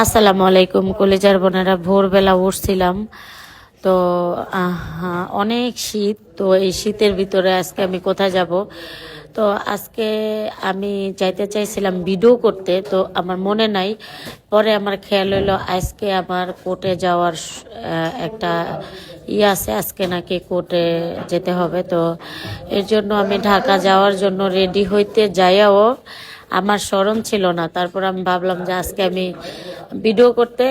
আসসালামু আলাইকুম কলিজার বোনেরা। ভোরবেলা উঠছিলাম তো অনেক শীত। তো এই শীতের ভিতরে আজকে আমি কোথায় যাব? তো আজকে আমি যাইতে চাইছিলাম ভিডিও করতে, তো আমার মনে নাই। পরে আমার খেয়াল হইলো আজকে আমার কোর্টে যাওয়ার একটা আছে, আজকে নাকি কোর্টে যেতে হবে। তো এর জন্য আমি ঢাকা যাওয়ার জন্য রেডি হইতে যাইয়াও আমার স্মরণ ছিল না। তারপর আমি ভাবলাম যে আজকে আমি ভিডিও করতে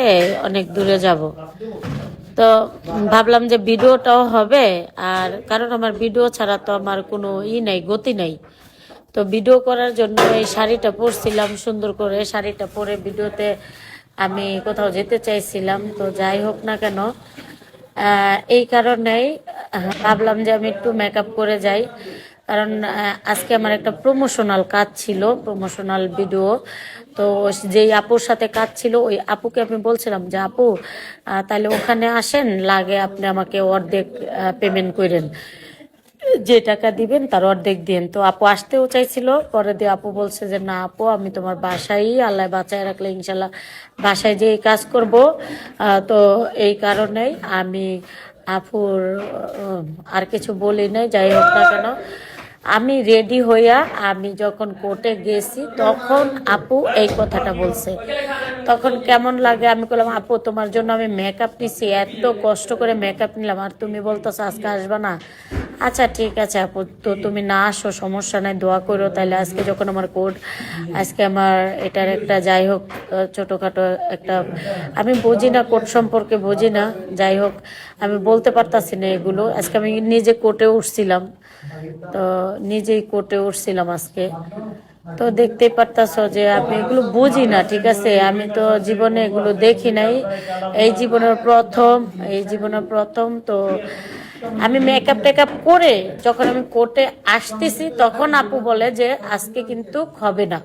অনেক দূরে যাব। তো ভাবলাম যে ভিডিওটাও হবে, আর কারণ আমার ভিডিও ছাড়া তো আমার কোনো নাই, গতি নাই। তো ভিডিও করার জন্য এই শাড়িটা পরছিলাম, সুন্দর করে শাড়িটা পরে ভিডিওতে আমি কোথাও যেতে চাইছিলাম। তো যাই হোক না কেন, এই কারণেই ভাবলাম যে আমি একটু মেকআপ করে যাই। কারণ আজকে আমার একটা প্রমোশনাল কাজ ছিল, প্রমোশনাল ভিডিও। তো যেই আপুর সাথে কাজ ছিল, ওই আপুকে আমি বলছিলাম যে আপু তাহলে ওখানে আসেন, লাগে আপনি আমাকে অর্ধেক পেমেন্ট করেন, যে টাকা দিবেন তার অর্ধেক দিন। তো আপু আসতেও চাইছিল, পরে দিয়ে আপু বলছে যে না আপু, আমি তোমার বাসায় আল্লাহ বাঁচায় রাখলে ইনশাল্লাহ বাসায় যেই কাজ করব। তো এই কারণেই আমি আপুর আর কিছু বলি নাই। যাই হোক না কেন, আমি রেডি হইয়া আমি যখন কোর্টে গেছি তখন আপু এই কথাটা বলছে। তখন কেমন লাগে, আমি বললাম আপু তোমার জন্য আমি মেকআপ নিছি, এত কষ্ট করে মেকআপ নিলাম, আর তুমি বলতেছো আজকে আসবা না। আচ্ছা ঠিক আছে আপু, তো তুমি না আসো সমস্যা নাই, দোয়া করো তাহলে। আজকে যখন আমার কোর্ট, আজকে আমার এটার একটা যাই হোক ছোটোখাটো একটা, আমি বুঝি না কোর্ট সম্পর্কে, বুঝি না। যাই হোক আমি বলতে পারতাছি না এগুলো। আজকে আমি নিজে কোর্টে উঠছিলাম, তো নিজেই কোর্টে উঠছিলাম আজকে। তো দেখতেই পারতাছ যে আমি এগুলো বুঝি না, ঠিক আছে। আমি তো জীবনে এগুলো দেখি নাই, এই জীবনের প্রথম, এই জীবনের প্রথম। তো আমি মেকআপ টেকআপ করে যখন আমি কোর্টে আসতেছি তখন আপু বলে যে আজকে কিন্তু হবে না,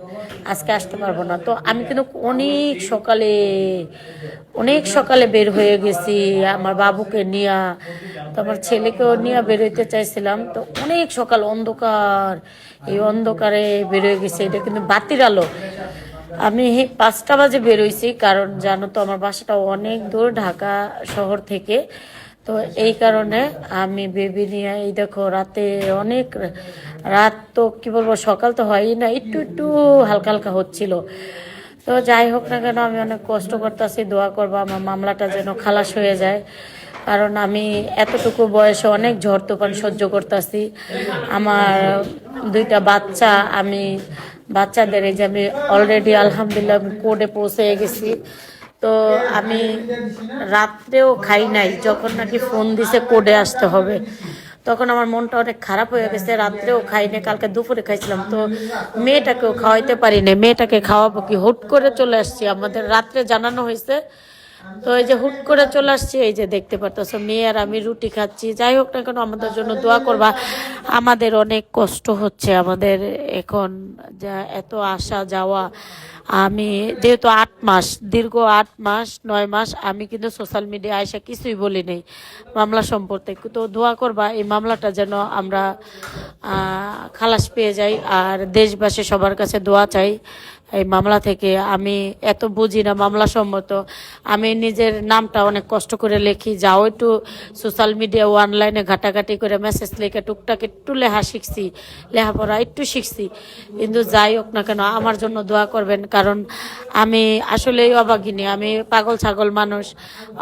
আজকে আসতে পারবো না। তো আমি কিন্তু অনেক সকালে, অনেক সকালে বের হয়ে গেছি আমার বাবুকে নিয়ে, তো আমার ছেলেকেও নিয়ে বের হইতে চাইছিলাম। তো অনেক সকাল, অন্ধকার, এই অন্ধকারে বের হয়ে গেছি। এটা কিন্তু বাতির আলো। আমি 5টা বাজে বেরোইছি, কারণ জানো তো আমার বাসাটা অনেক দূর ঢাকা শহর থেকে। তো এই কারণে আমি বেবি নিয়ে, এই দেখো রাতে অনেক রাত, তো কি বলবো, সকাল তো হয়ই না, একটু একটু হালকা হালকা হচ্ছিল। তো যাই হোক না কেন, আমি অনেক কষ্ট করতেছি, দোয়া করবো আমার মামলাটা যেন খালাস হয়ে যায়। কারণ আমি এতটুকু বয়সে অনেক ঝড় তুফান সহ্য করতেছি। আমার 2টা বাচ্চা, আমি বাচ্চাদের এই যে আমি অলরেডি আলহামদুলিল্লাহ আমি কোর্টে পৌঁছে গেছি। তো আমি রাত্রেও খাই নাই, যখন নাকি ফোন দিছে কোর্টে আসতে হবে তখন আমার মনটা অনেক খারাপ হয়ে গেছে। রাত্রেও খাই নাই, কালকে দুপুরে খাইছিলাম। তো মেয়েটাকেও খাওয়াইতে পারি না, মেয়েটাকে খাওয়াবো কি, হুট করে চলে আসছি, আমাদের রাত্রে জানানো হয়েছে। তো এই যে হুট করে চলে আসছি, এই যে দেখতে পারতেছো মেয়ে আর আমি রুটি খাচ্ছি। যাই হোক না কেন, আমাদের জন্য দোয়া করবা। আমাদের অনেক কষ্ট হচ্ছে, আমাদের এখন যা এত আসা যাওয়া। আমি যেহেতু 8 মাস, দীর্ঘ 8 মাস 9 মাস আমি কিন্তু সোশ্যাল মিডিয়া আইসা কিছুই বলি নেই মামলা সম্পর্কে। তো দোয়া করবা এই মামলাটা যেন আমরা খালাস পেয়ে যাই, আর দেশবাসী সবার কাছে দোয়া চাই এই মামলা থেকে। আমি এত বুঝি না মামলা সম্মত, আমি নিজের নামটা অনেক কষ্ট করে লিখি, যাও একটু সোশ্যাল মিডিয়া অনলাইনে ঘাটাঘাটি করে মেসেজ লিখে টুকটাক একটু লেখা শিখছি, লেখাপড়া একটু শিখছি। কিন্তু যাই হোক না কেন, আমার জন্য দোয়া করবেন, কারণ আমি আসলেই অভাগিনী, আমি পাগল ছাগল মানুষ,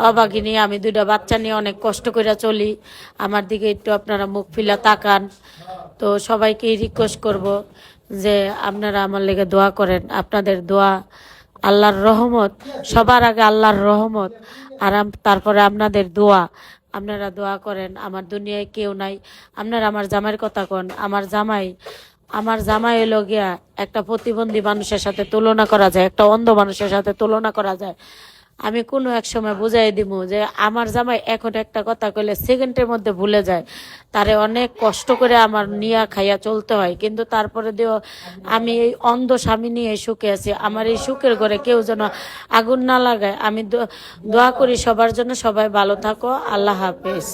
অভাগিনী। আমি 2টা বাচ্চা নিয়ে অনেক কষ্ট করে চলি। আমার দিকে একটু আপনারা মুখ ফিলা তাকান। তো সবাইকে রিকোয়েস্ট করব যে আপনারা আমার লেগে দোয়া করেন। আপনাদের দোয়া, আল্লাহর রহমত, সবার আগে আল্লাহর রহমত, আর তারপরে আপনাদের দোয়া। আপনারা দোয়া করেন, আমার দুনিয়ায় কেউ নাই। আপনারা আমার জামাইয়ের কথা কন, আমার জামাই হলো গিয়া একটা প্রতিবন্ধী মানুষের সাথে তুলনা করা যায়, একটা অন্ধ মানুষের সাথে তুলনা করা যায়। আমি কোনো এক সময় বুঝাই দিব যে আমার জামাই এখন একটা কথা কইলে সেকেন্ডের মধ্যে ভুলে যায়। তারে অনেক কষ্ট করে আমার নিয়া খাইয়া চলতে হয়, কিন্তু তারপরে দিও আমি এই অন্ধ স্বামী নিয়ে সুখে আছি। আমার এই সুখের ঘরে কেউ যেন আগুন না লাগায়। আমি দোয়া করি সবার জন্য, সবাই ভালো থাকো। আল্লাহ হাফেজ।